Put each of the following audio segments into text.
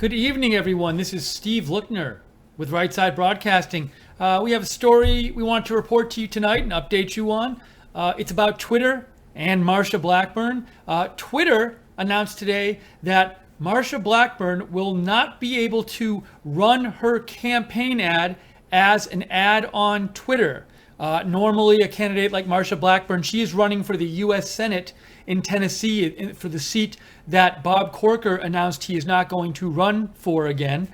Good evening, everyone. This is Steve Loookner with Right Side Broadcasting. We have a story we want to report to you tonight and update you on. It's about Twitter and Marsha Blackburn. Twitter announced today that Marsha Blackburn will not be able to run her campaign ad as an ad on Twitter. Normally, a candidate like Marsha Blackburn, she is running for the U.S. Senate in Tennessee for the seat that Bob Corker announced he is not going to run for again.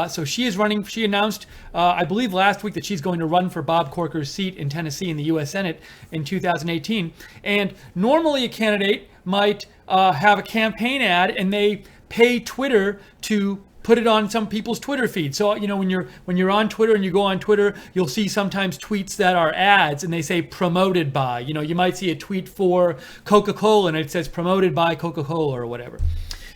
So she is running. She announced, I believe last week, that she's going to run for Bob Corker's seat in Tennessee in the U.S. Senate in 2018. And normally a candidate might have a campaign ad and they pay Twitter to put it on some people's Twitter feed. So, you know, when you're on Twitter and you go on Twitter, you'll see sometimes tweets that are ads and they say promoted by. You know, you might see a tweet for Coca-Cola and it says promoted by Coca-Cola or whatever.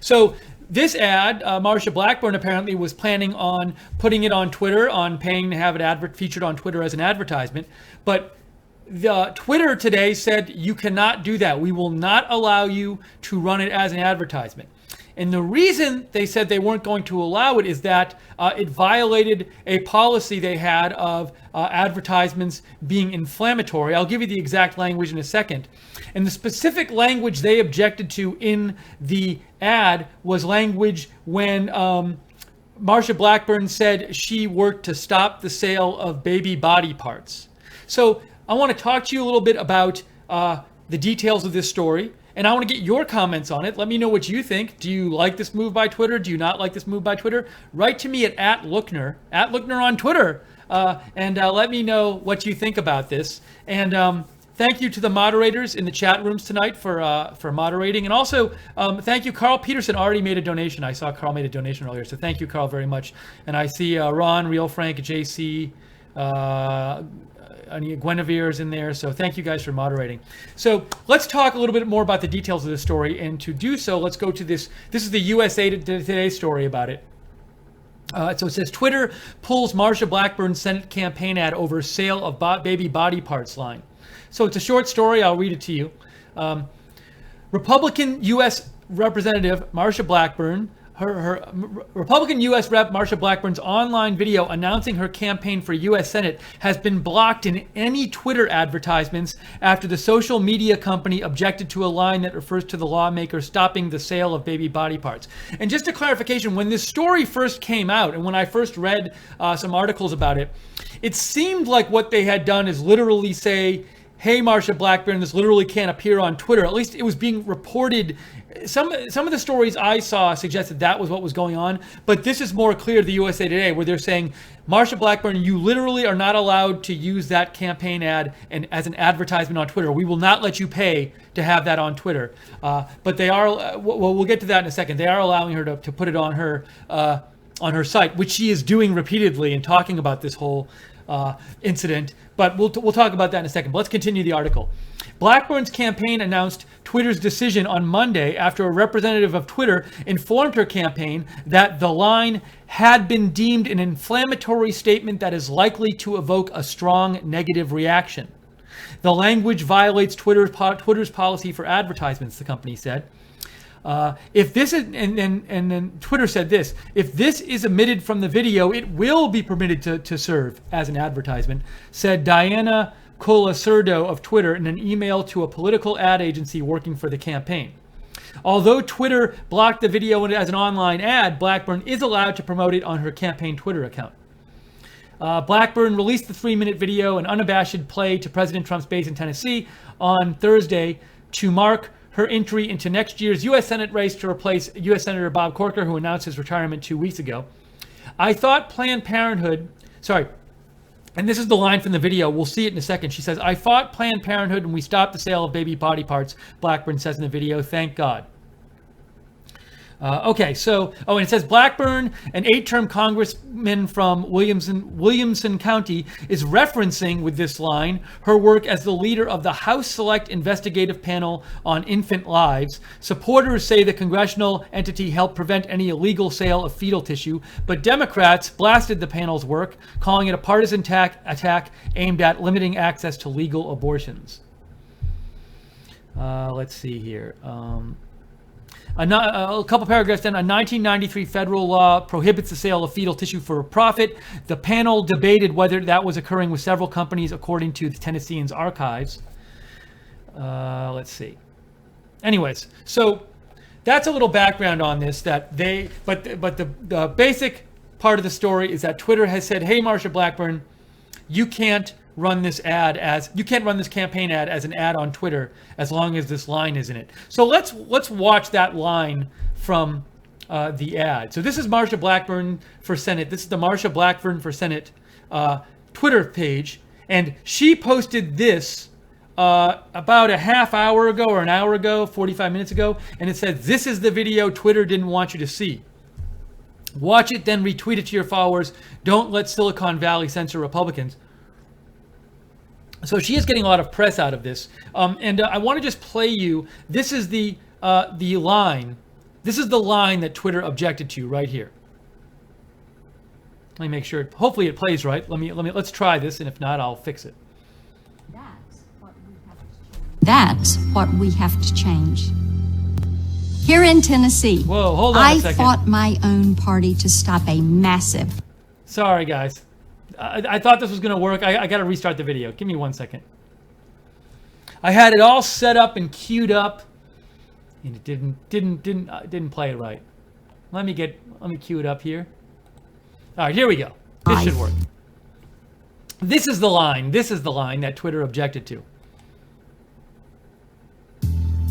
So this ad, Marsha Blackburn apparently was planning on putting it on Twitter, on paying to have it featured on Twitter as an advertisement. But the Twitter today said you cannot do that. We will not allow you to run it as an advertisement. And the reason they said they weren't going to allow it is that it violated a policy they had of advertisements being inflammatory. I'll give you the exact language in a second. And the specific language they objected to in the ad was language when Marsha Blackburn said she worked to stop the sale of baby body parts. So I want to talk to you a little bit about the details of this story. And I want to get your comments on it. Let me know what you think. Do you like this move by Twitter? Do you not like this move by Twitter? Write to me at Loookner on Twitter, and let me know what you think about this. And thank you to the moderators in the chat rooms tonight for moderating. And also, thank you. Carl Peterson already made a donation. I saw Carl made a donation earlier. So thank you, Carl, very much. And I see Ron, Real Frank, JC, Guinevere's in there, so thank you guys for moderating. So let's talk a little bit more about the details of the story, and to do so, let's go to this. This is the USA Today story about it. So it says, Twitter pulls Marsha Blackburn's Senate campaign ad over sale of baby body parts line. So it's a short story. I'll read it to you. Republican U.S. Representative Marsha Blackburn, her Republican U.S. Rep. Marsha Blackburn's online video announcing her campaign for U.S. Senate has been blocked in any Twitter advertisements after the social media company objected to a line that refers to the lawmaker stopping the sale of baby body parts. And just a clarification, when this story first came out and when I first read some articles about it, it seemed like what they had done is literally say, hey, Marsha Blackburn, this literally can't appear on Twitter. At least it was being reported. Some of the stories I saw suggested that was what was going on, but this is more clear to the USA Today, where they're saying, Marsha Blackburn, you literally are not allowed to use that campaign ad and as an advertisement on Twitter. We will not let you pay to have that on Twitter. But they are, well, we'll get to that in a second. They are allowing her to put it on her site, which she is doing repeatedly and talking about this whole incident. But we'll talk about that in a second. But let's continue the article. Blackburn's campaign announced Twitter's decision on Monday after a representative of Twitter informed her campaign that the line had been deemed an inflammatory statement that is likely to evoke a strong negative reaction. The language violates Twitter's policy for advertisements, the company said. If this is, and then Twitter said this, if this is omitted from the video, it will be permitted to serve as an advertisement, said Diana Colasurdo of Twitter in an email to a political ad agency working for the campaign. Although Twitter blocked the video as an online ad, Blackburn is allowed to promote it on her campaign Twitter account. Blackburn released the 3-minute video, an unabashed play to President Trump's base in Tennessee on Thursday to mark her entry into next year's U.S. Senate race to replace U.S. Senator Bob Corker, who announced his retirement 2 weeks ago. I thought Planned Parenthood, and this is the line from the video, we'll see it in a second. She says, I fought Planned Parenthood and we stopped the sale of baby body parts, Blackburn says in the video, thank God. And it says Blackburn, an 8-term congressman from Williamson County, is referencing with this line her work as the leader of the House Select Investigative Panel on Infant Lives. Supporters say the congressional entity helped prevent any illegal sale of fetal tissue, but Democrats blasted the panel's work, calling it a partisan attack aimed at limiting access to legal abortions. Let's see here. A couple paragraphs down, a 1993 federal law prohibits the sale of fetal tissue for profit. The panel debated whether that was occurring with several companies, according to the Tennessean's archives. Let's see. Anyways, so that's a little background on this. But the basic part of the story is that Twitter has said, "Hey, Marsha Blackburn, you can't run this campaign ad as an ad on Twitter as long as this line is in it." So let's watch that line from the ad. So this is Marsha Blackburn for Senate. This is the Marsha Blackburn for Senate Twitter page, and she posted this about a half hour ago or an hour ago, 45 minutes ago, and it says, "This is the video Twitter didn't want you to see. Watch it, then retweet it to your followers. Don't let Silicon Valley censor Republicans." So she is getting a lot of press out of this, and I want to just play you. This is the line. This is the line that Twitter objected to right here. Let me make sure. Hopefully it plays right. Let's try this, and if not, I'll fix it. That's what we have to change. Here in Tennessee, whoa, hold on a second. I fought my own party to stop a massive. Sorry, guys. I thought this was going to work. I got to restart the video. Give me 1 second. I had it all set up and queued up, and it didn't play it right. Let me queue it up here. All right, here we go. This should work. This is the line. This is the line that Twitter objected to.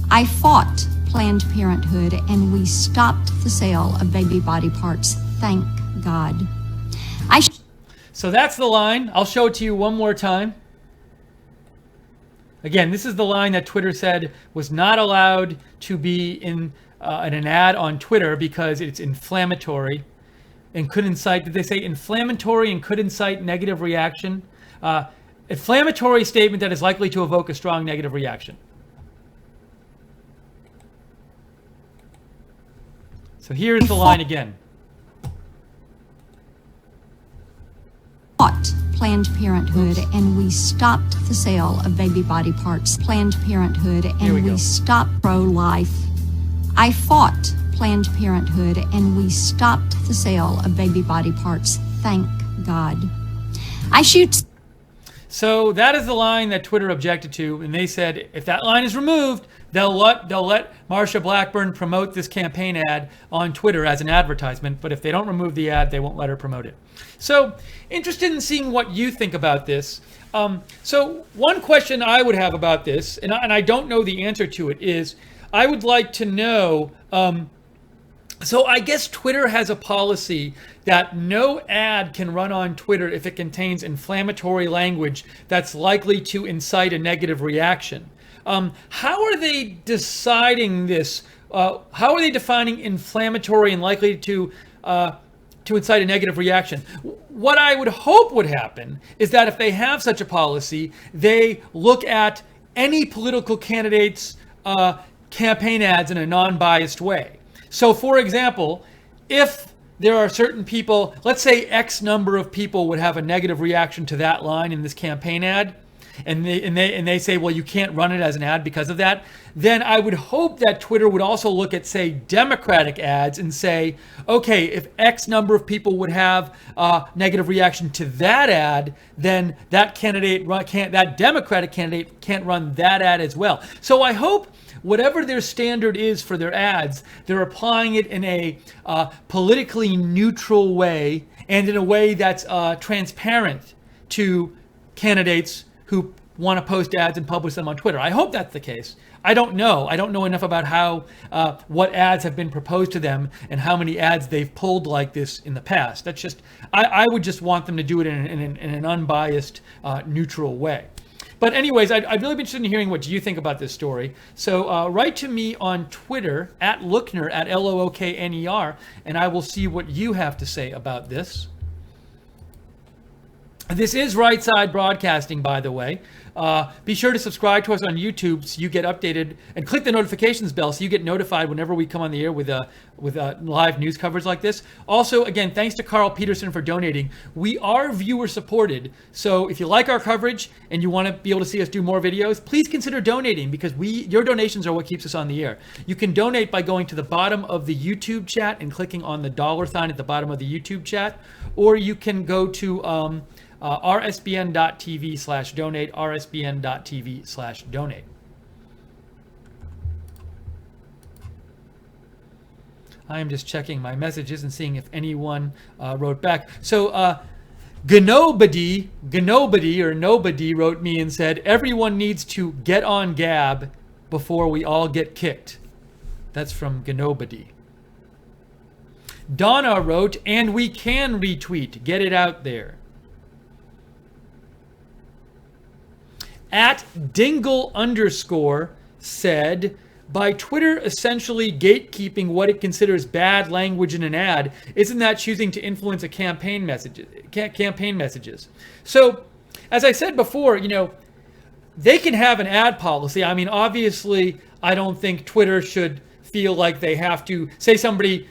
I fought Planned Parenthood, and we stopped the sale of baby body parts. Thank God. So that's the line. I'll show it to you one more time. Again, this is the line that Twitter said was not allowed to be in an ad on Twitter because it's inflammatory and could incite, did they say inflammatory and could incite negative reaction? Inflammatory statement that is likely to evoke a strong negative reaction. So here's the line again. Fought Planned Parenthood, and we stopped the sale of baby body parts. Planned Parenthood, and we stopped pro-life. I fought Planned Parenthood, and we stopped the sale of baby body parts. Thank God. So that is the line that Twitter objected to, and they said if that line is removed, they'll let Marsha Blackburn promote this campaign ad on Twitter as an advertisement, but if they don't remove the ad, they won't let her promote it. So interested in seeing what you think about this. So one question I would have about this, and I don't know the answer to it, is I would like to know, so I guess Twitter has a policy that no ad can run on Twitter if it contains inflammatory language that's likely to incite a negative reaction. How are they deciding this? How are they defining inflammatory and likely to incite a negative reaction? What I would hope would happen is that if they have such a policy, they look at any political candidate's campaign ads in a non-biased way. So, for example, if there are certain people, let's say X number of people would have a negative reaction to that line in this campaign ad, and they say, well, you can't run it as an ad because of that, then I would hope that Twitter would also look at, say, Democratic ads and say, okay, if X number of people would have a negative reaction to that ad, then that Democratic candidate can't run that ad as well. So I hope whatever their standard is for their ads, they're applying it in a politically neutral way and in a way that's transparent to candidates who want to post ads and publish them on Twitter. I hope that's the case. I don't know. I don't know enough about how what ads have been proposed to them and how many ads they've pulled like this in the past. That's just, I would just want them to do it in an unbiased, neutral way. But anyways, I'd really be interested in hearing what you think about this story. So write to me on Twitter at Loookner, at Lookner, and I will see what you have to say about this. This is Right Side Broadcasting, by the way. Be sure to subscribe to us on YouTube so you get updated, and click the notifications bell so you get notified whenever we come on the air with live news coverage like this. Also, again, thanks to Carl Peterson for donating. We are viewer supported, so if you like our coverage and you want to be able to see us do more videos, please consider donating, because your donations are what keeps us on the air. You can donate by going to the bottom of the YouTube chat and clicking on the $ at the bottom of the YouTube chat, or you can go to rsbn.tv/donate, rsbn.tv/donate. I am just checking my messages and seeing if anyone wrote back. So Gnobody or Nobody wrote me and said, everyone needs to get on Gab before we all get kicked. That's from Gnobody. Donna wrote, and we can retweet. Get it out there. At Dingle _ said, by Twitter essentially gatekeeping what it considers bad language in an ad, isn't that choosing to influence a campaign messages? So, as I said before, they can have an ad policy. I mean, obviously, I don't think Twitter should feel like they have to say somebody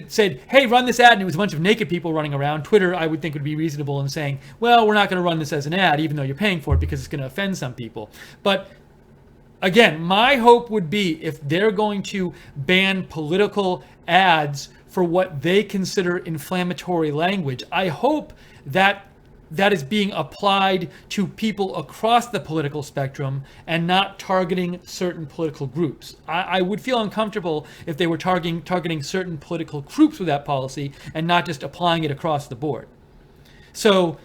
said, hey, run this ad, and it was a bunch of naked people running around. Twitter, I would think, would be reasonable in saying, well, we're not going to run this as an ad, even though you're paying for it, because it's going to offend some people. But again, my hope would be, if they're going to ban political ads for what they consider inflammatory language, I hope that that is being applied to people across the political spectrum and not targeting certain political groups. I would feel uncomfortable if they were targeting certain political groups with that policy and not just applying it across the board. So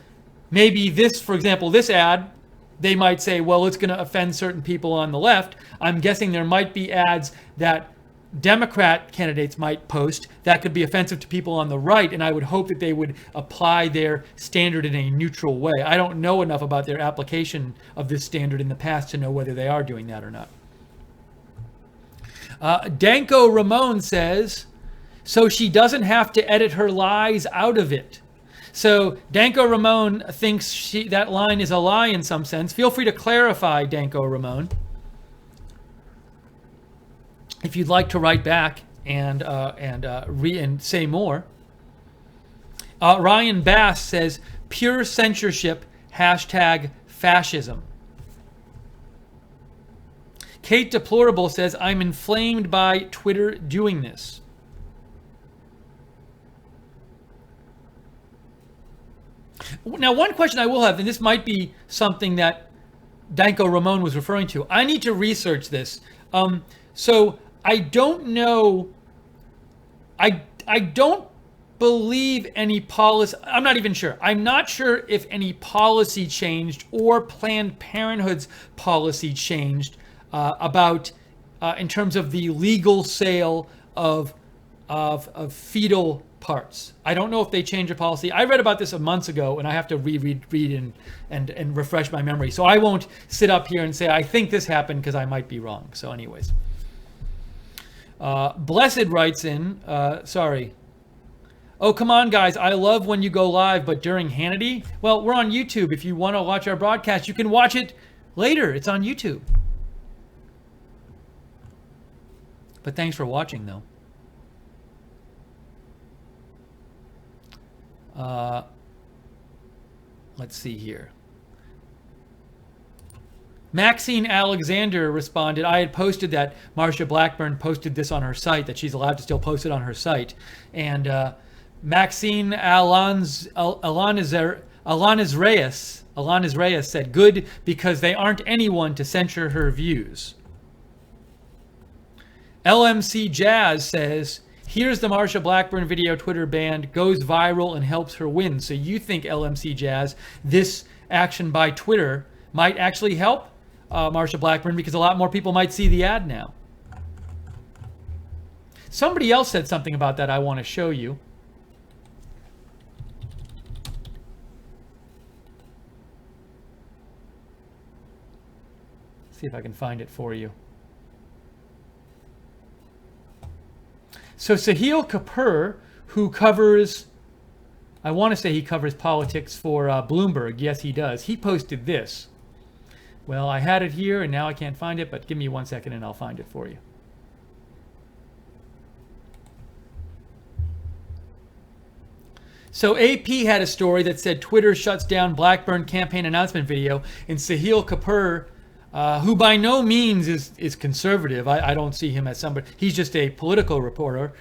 maybe this, for example, this ad, they might say, well, it's going to offend certain people on the left. I'm guessing there might be ads that Democrat candidates might post that could be offensive to people on the right, and I would hope that they would apply their standard in a neutral way. I don't know enough about their application of this standard in the past to know whether they are doing that or not. Danko Ramon says, so she doesn't have to edit her lies out of it. So Danko Ramon thinks that line is a lie in some sense. Feel free to clarify, Danko Ramon, if you'd like to write back and say more. Ryan Bass says, pure censorship, #fascism. Kate Deplorable says, I'm inflamed by Twitter doing this. Now, one question I will have, and this might be something that Danko Ramon was referring to. I need to research this. So I don't know. I don't believe any policy. I'm not even sure. I'm not sure if any policy changed or Planned Parenthood's policy changed about in terms of the legal sale of fetal parts. I don't know if they changed their policy. I read about this months ago, and I have to read and refresh my memory. So I won't sit up here and say I think this happened, because I might be wrong. So anyways. Blessed writes in, sorry. Oh, come on, guys. I love when you go live, but during Hannity? Well, we're on YouTube. If you want to watch our broadcast, you can watch it later. It's on YouTube. But thanks for watching, though. Let's see here. Maxine Alexander responded, I had posted that Marsha Blackburn posted this on her site, that she's allowed to still post it on her site. And Maxine Alanis Reyes said, good, because they aren't anyone to censure her views. LMC Jazz says, here's the Marsha Blackburn video Twitter banned, goes viral and helps her win. So you think, LMC Jazz, this action by Twitter might actually help Marsha Blackburn, because a lot more people might see the ad now. Somebody else said something about that I want to show you. See if I can find it for you. So Sahil Kapoor, who covers, I want to say he covers politics for Bloomberg. Yes, he does. He posted this. Well, I had it here and now I can't find it, but give me 1 second and I'll find it for you. So AP had a story that said Twitter shuts down Blackburn campaign announcement video, and Sahil Kapoor, who by no means is conservative. I don't see him as somebody. He's just a political reporter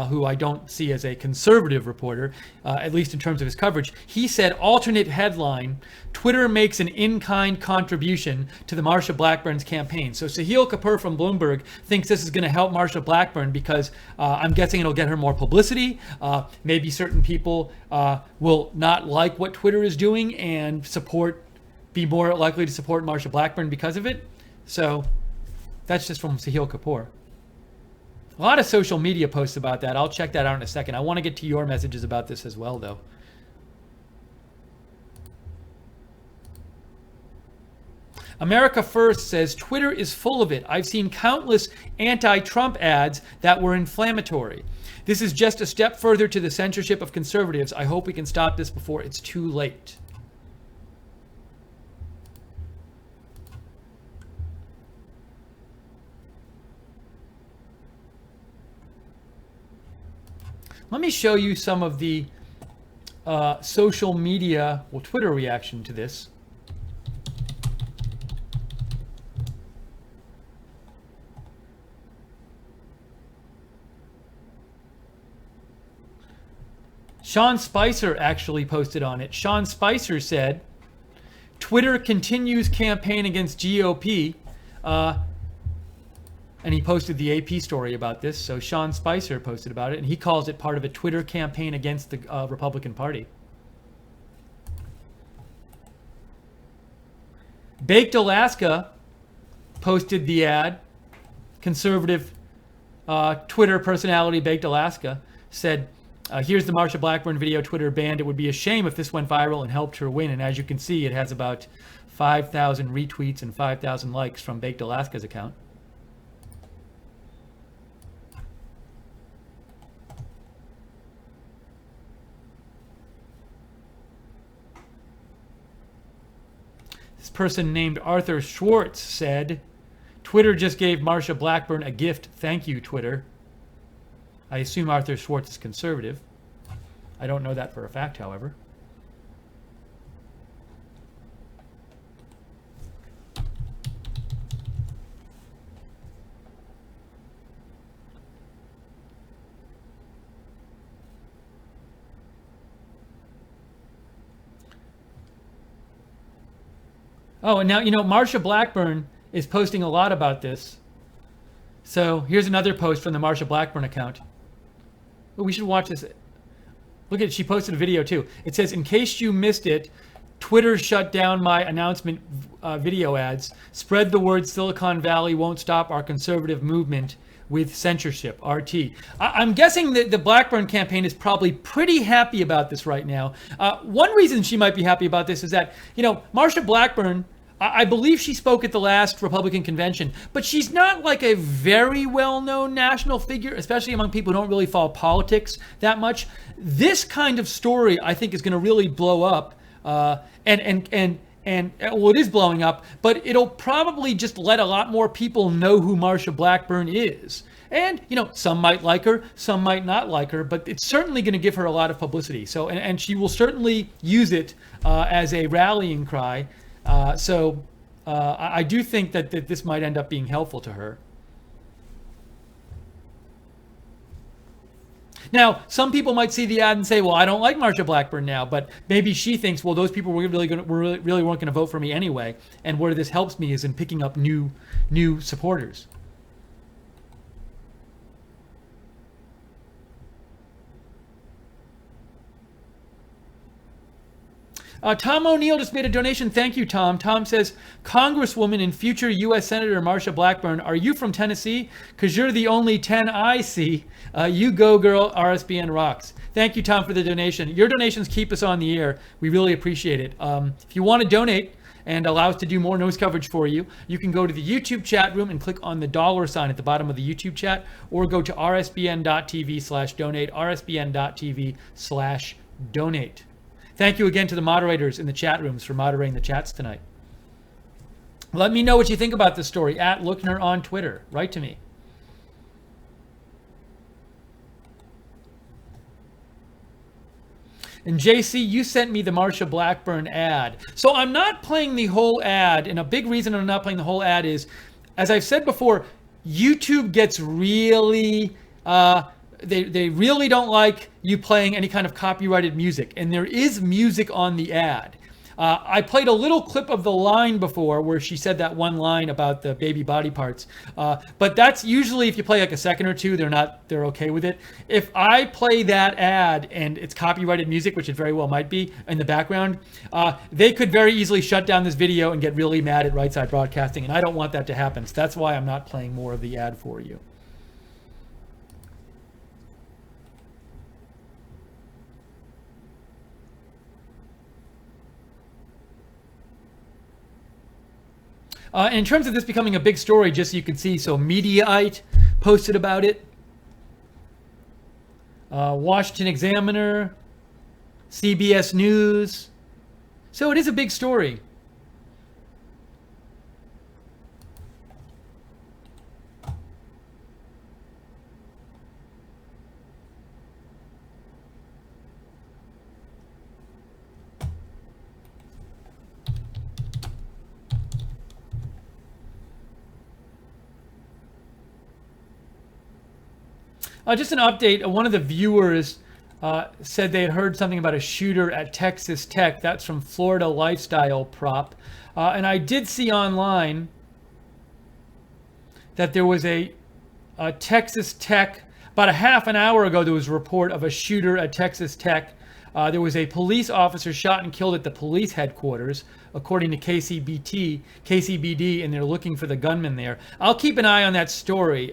who I don't see as a conservative reporter, at least in terms of his coverage. He said, alternate headline, Twitter makes an in-kind contribution to the Marsha Blackburn's campaign. So Sahil Kapoor from Bloomberg thinks this is going to help Marsha Blackburn because I'm guessing it'll get her more publicity. Maybe certain people will not like what Twitter is doing and be more likely to support Marsha Blackburn because of it. So that's just from Sahil Kapoor. A lot of social media posts about that. I'll check that out in a second. I want to get to your messages about this as well, though. America First says, Twitter is full of it. I've seen countless anti-Trump ads that were inflammatory. This is just a step further to the censorship of conservatives. I hope we can stop this before it's too late. Let me show you some of the social media, Twitter reaction to this. Sean Spicer actually posted on it. Sean Spicer said, Twitter continues campaign against GOP. And he posted the AP story about this. So Sean Spicer posted about it, and he calls it part of a Twitter campaign against the Republican Party. Baked Alaska posted the ad. Conservative Twitter personality Baked Alaska said, here's the Marsha Blackburn video Twitter banned. It would be a shame if this went viral and helped her win. And as you can see, it has about 5,000 retweets and 5,000 likes from Baked Alaska's account. This person named Arthur Schwartz said, Twitter just gave Marsha Blackburn a gift. Thank you, Twitter. I assume Arthur Schwartz is conservative. I don't know that for a fact, however. Oh, and now, Marsha Blackburn is posting a lot about this. So here's another post from the Marsha Blackburn account. Oh, we should watch this. Look at it. She posted a video too. It says, in case you missed it, Twitter shut down my announcement video ads. Spread the word Silicon Valley won't stop our conservative movement with censorship, RT. I'm guessing that the Blackburn campaign is probably pretty happy about this right now. One reason she might be happy about this is that, Marsha Blackburn, I believe she spoke at the last Republican convention, but she's not like a very well-known national figure, especially among people who don't really follow politics that much. This kind of story, I think, is going to really blow up, and it is blowing up, but it'll probably just let a lot more people know who Marsha Blackburn is. And, some might like her, some might not like her, but it's certainly going to give her a lot of publicity. So, and she will certainly use it as a rallying cry. I do think that this might end up being helpful to her. Now, some people might see the ad and say, well, I don't like Marsha Blackburn now, but maybe she thinks, well, those people really weren't going to vote for me anyway. And where this helps me is in picking up new supporters. Tom O'Neill just made a donation. Thank you, Tom. Tom says, Congresswoman and future U.S. Senator Marsha Blackburn, are you from Tennessee? Because you're the only 10 I see. You go, girl. RSBN rocks. Thank you, Tom, for the donation. Your donations keep us on the air. We really appreciate it. If you want to donate and allow us to do more news coverage for you, you can go to the YouTube chat room and click on the $ sign at the bottom of the YouTube chat, or go to rsbn.tv/donate, rsbn.tv/donate. Thank you again to the moderators in the chat rooms for moderating the chats tonight. Let me know what you think about this story at Loookner on Twitter. Write to me. And JC, you sent me the Marsha Blackburn ad. So I'm not playing the whole ad, and a big reason I'm not playing the whole ad is, as I've said before, YouTube gets really, they really don't like you playing any kind of copyrighted music, and there is music on the ad. I played a little clip of the line before where she said that one line about the baby body parts. But that's usually if you play like a second or two, they're okay with it. If I play that ad and it's copyrighted music, which it very well might be in the background, they could very easily shut down this video and get really mad at Right Side Broadcasting. And I don't want that to happen. So that's why I'm not playing more of the ad for you. And in terms of this becoming a big story, just so you can see, so Mediaite posted about it. Washington Examiner, CBS News. So it is a big story. Just an update. One of the viewers said they had heard something about a shooter at Texas Tech. That's from Florida Lifestyle Prop. And I did see online that there was a Texas Tech, about a half an hour ago, there was a report of a shooter at Texas Tech. There was a police officer shot and killed at the police headquarters, according to KCBD, and they're looking for the gunman there. I'll keep an eye on that story.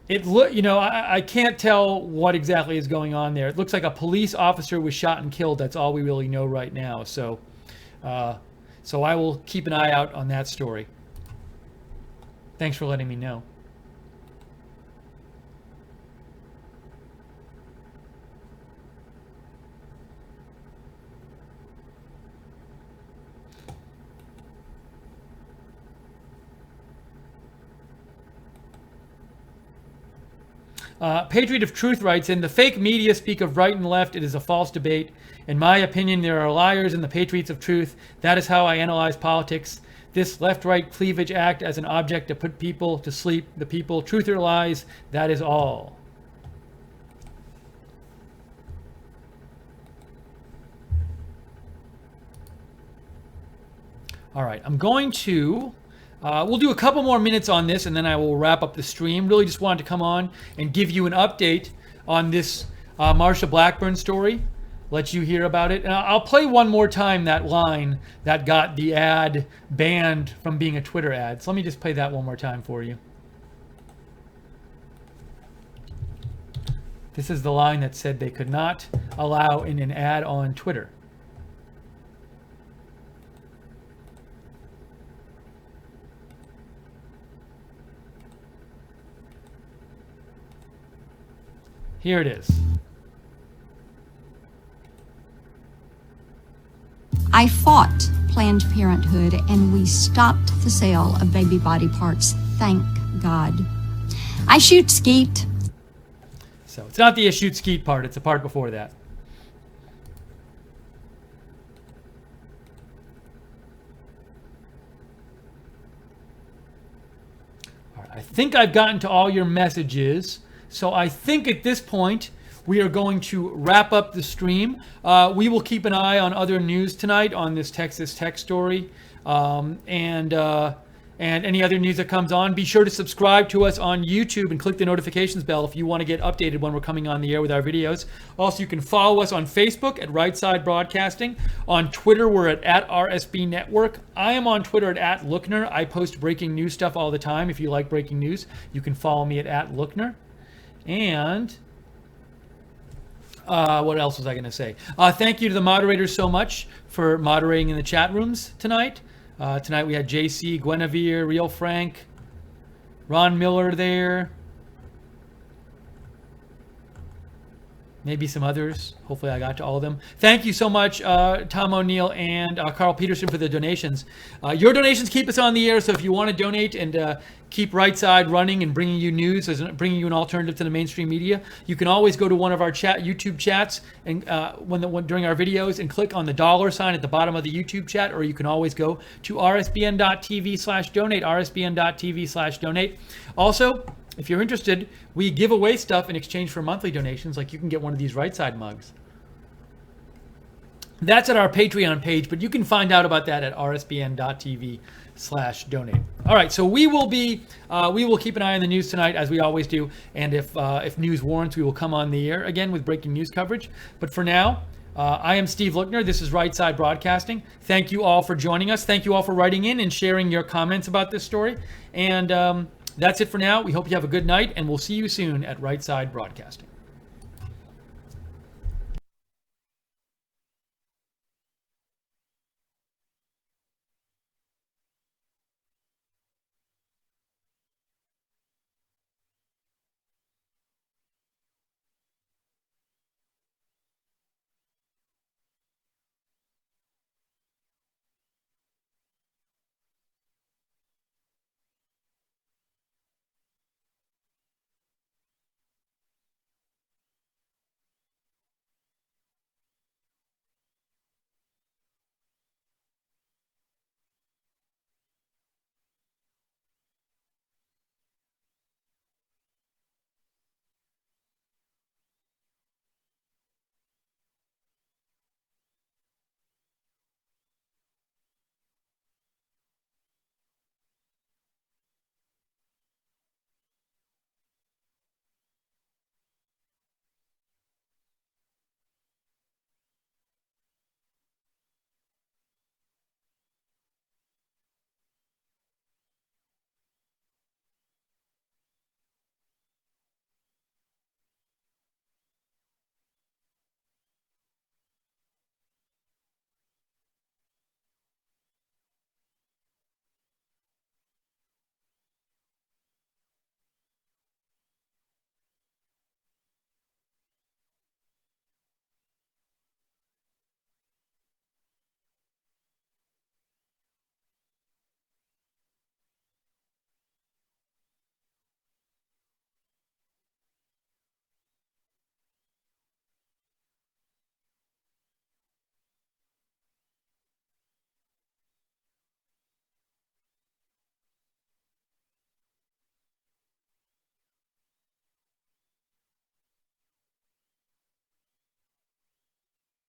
I can't tell what exactly is going on there. It looks like a police officer was shot and killed. That's all we really know right now. So I will keep an eye out on that story. Thanks for letting me know. Patriot of Truth writes in, the fake media speak of right and left. It is a false debate. In my opinion, there are liars in the Patriots of Truth. That is how I analyze politics. This left-right cleavage act as an object to put people to sleep. The people, truth or lies, that is all. All right, I'm going to... we'll do a couple more minutes on this and then I will wrap up the stream. Really just wanted to come on and give you an update on this Marsha Blackburn story. Let you hear about it. And I'll play one more time that line that got the ad banned from being a Twitter ad. So let me just play that one more time for you. This is the line that said they could not allow in an ad on Twitter. Here it is. I fought Planned Parenthood and we stopped the sale of baby body parts. Thank God. I shoot skeet. So it's not the shoot skeet part, it's the part before that. All right, I think I've gotten to all your messages. So I think at this point, we are going to wrap up the stream. We will keep an eye on other news tonight on this Texas Tech story and any other news that comes on. Be sure to subscribe to us on YouTube and click the notifications bell if you want to get updated when we're coming on the air with our videos. Also, you can follow us on Facebook at Right Side Broadcasting. On Twitter, we're at RSB Network. I am on Twitter at Loookner. I post breaking news stuff all the time. If you like breaking news, you can follow me at Loookner. And what else was I going to say? Thank you to the moderators so much for moderating in the chat rooms tonight. Tonight we had JC, Guinevere, Real Frank, Ron Miller there. maybe some others. Hopefully I got to all of them. Thank you so much, Tom O'Neill and Carl Peterson, for the donations. Your donations keep us on the air, so if you want to donate and keep Right Side running and bringing you news, bringing you an alternative to the mainstream media, you can always go to one of our YouTube chats and during our videos and click on the $ sign at the bottom of the YouTube chat, or you can always go to rsbn.tv/donate, rsbn.tv/donate. Also, if you're interested, we give away stuff in exchange for monthly donations, like you can get one of these Right Side mugs. That's at our Patreon page, but you can find out about that at rsbn.tv/donate. All right, so we will keep an eye on the news tonight, as we always do, and if news warrants, we will come on the air again with breaking news coverage. But for now, I am Steve Loookner. This is Right Side Broadcasting. Thank you all for joining us. Thank you all for writing in and sharing your comments about this story. And that's it for now. We hope you have a good night, and we'll see you soon at Right Side Broadcasting.